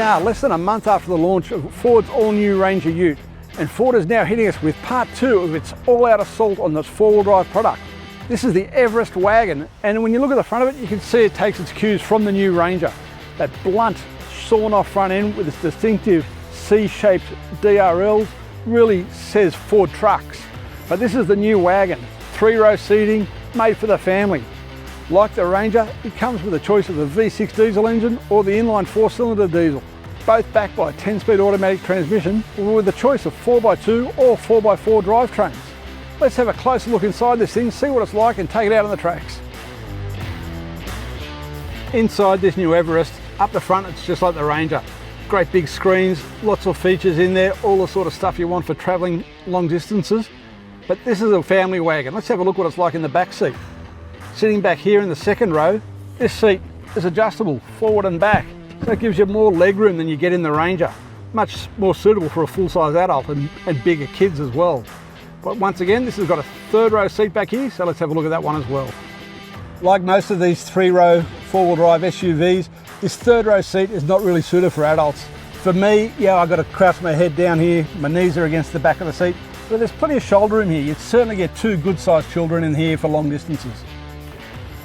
are less than a month after the launch of Ford's all-new Ranger Ute, and Ford is now hitting us with part 2 of its all-out assault on this four-wheel drive product. This is the Everest wagon, and when you look at the front of it, you can see it takes its cues from the new Ranger. That blunt, sawn-off front end with its distinctive C-shaped DRLs really says Ford Trucks. But this is the new wagon, 3-row seating, made for the family. Like the Ranger, it comes with a choice of the V6 diesel engine or the inline 4-cylinder diesel, both backed by a 10-speed automatic transmission with a choice of 4x2 or 4x4 drivetrains. Let's have a closer look inside this thing, see what it's like and take it out on the tracks. Inside this new Everest, up the front it's just like the Ranger. Great big screens, lots of features in there, all the sort of stuff you want for travelling long distances. But this is a family wagon. Let's have a look what it's like in the back seat. Sitting back here in the second row, this seat is adjustable forward and back. So it gives you more leg room than you get in the Ranger. Much more suitable for a full-size adult and bigger kids as well. But once again, this has got a 3rd row seat back here, so let's have a look at that one as well. Like most of these 3-row four-wheel drive SUVs, this 3rd row seat is not really suited for adults. For me, yeah, I've got to crouch my head down here, my knees are against the back of the seat, but there's plenty of shoulder room here. You'd certainly get 2 good-sized children in here for long distances.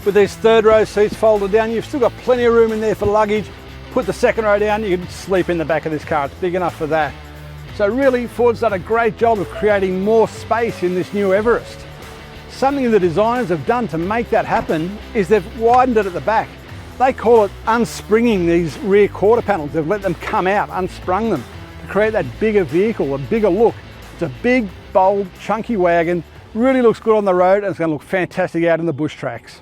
With these 3rd row seats folded down, you've still got plenty of room in there for luggage. Put the 2nd row down, you can sleep in the back of this car. It's big enough for that. So really, Ford's done a great job of creating more space in this new Everest. Something the designers have done to make that happen is they've widened it at the back. They call it unspringing these rear quarter panels. They've let them come out, unsprung them, to create that bigger vehicle, a bigger look. It's a big, bold, chunky wagon. Really looks good on the road and it's going to look fantastic out in the bush tracks.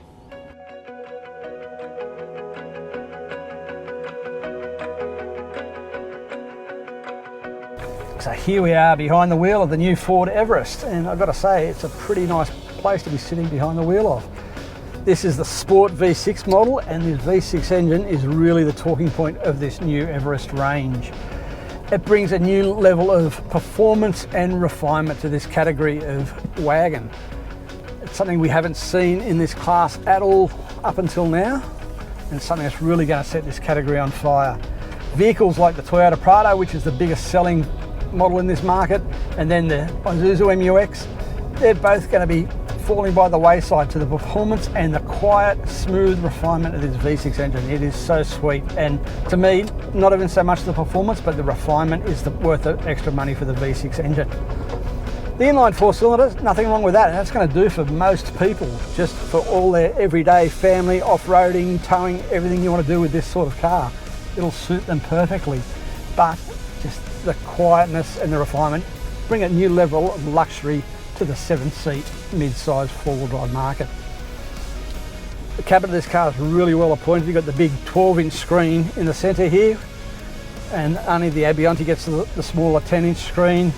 So here we are behind the wheel of the new Ford Everest, and I've got to say it's a pretty nice place to be sitting behind the wheel of. This is the Sport V6 model, and this V6 engine is really the talking point of this new Everest range. It brings a new level of performance and refinement to this category of wagon. It's something we haven't seen in this class at all up until now, and something that's really going to set this category on fire. Vehicles like the Toyota Prado, which is the biggest selling model in this market, and then the Isuzu MU-X, they're both going to be falling by the wayside to the performance and the quiet, smooth refinement of this V6 engine. It is so sweet, and to me, not even so much the performance, but the refinement is worth the extra money for the V6 engine. The inline 4-cylinders, nothing wrong with that, and that's going to do for most people, just for all their everyday family, off-roading, towing, everything you want to do with this sort of car. It'll suit them perfectly, but just the quietness and the refinement bring a new level of luxury to the 7-seat mid-size four-wheel drive market. The cabin of this car is really well appointed. You've got the big 12-inch screen in the centre here, and only the Abianti gets the smaller 10-inch screen.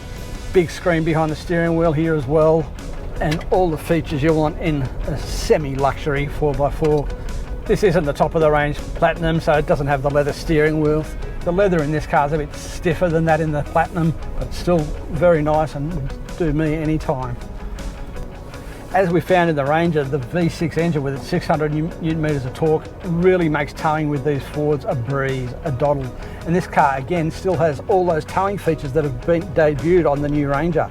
Big screen behind the steering wheel here as well, and all the features you want in a semi-luxury 4x4. This isn't the top of the range Platinum, so it doesn't have the leather steering wheel. The leather in this car is a bit stiffer than that in the Platinum, but still very nice and would do me any time. As we found in the Ranger, the V6 engine with its 600 Newton meters of torque really makes towing with these Fords a breeze, a doddle. And this car, again, still has all those towing features that have been debuted on the new Ranger.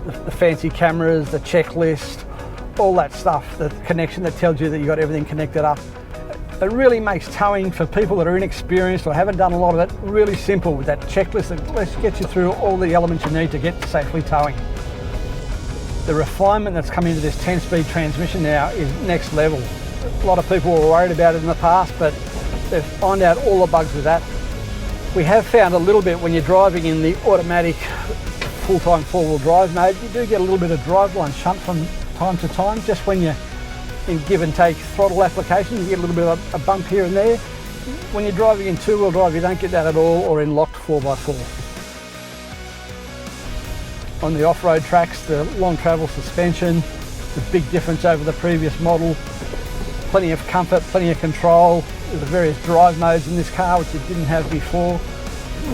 The fancy cameras, the checklist, all that stuff, the connection that tells you that you've got everything connected up. It really makes towing for people that are inexperienced or haven't done a lot of it really simple with that checklist that gets you through all the elements you need to get safely towing. The refinement that's come into this 10-speed transmission now is next level. A lot of people were worried about it in the past, but they've found out all the bugs with that. We have found a little bit when you're driving in the automatic full-time four-wheel drive mode, you do get a little bit of driveline shunt from time to time, just when you're in give and take throttle application, you get a little bit of a bump here and there. When you're driving in 2-wheel drive, you don't get that at all, or in locked 4x4. On the off-road tracks, the long travel suspension, the big difference over the previous model. Plenty of comfort, plenty of control. There's the various drive modes in this car, which it didn't have before.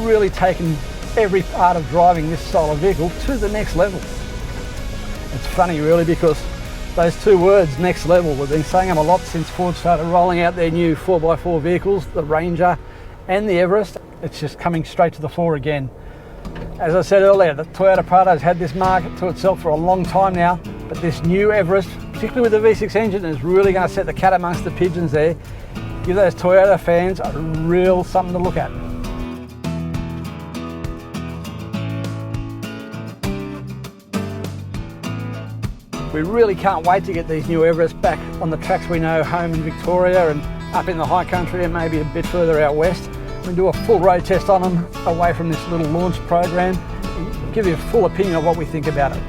Really taken every part of driving this style of vehicle to the next level. It's funny really, because those two words, next level, we've been saying them a lot since Ford started rolling out their new 4x4 vehicles, the Ranger and the Everest, it's just coming straight to the fore again. As I said earlier, the Toyota Prado's had this market to itself for a long time now, but this new Everest, particularly with the V6 engine, is really going to set the cat amongst the pigeons there. Give those Toyota fans a real something to look at. We really can't wait to get these new Everests back on the tracks we know, home in Victoria and up in the high country and maybe a bit further out west. We do a full road test on them away from this little launch program, give you a full opinion of what we think about it.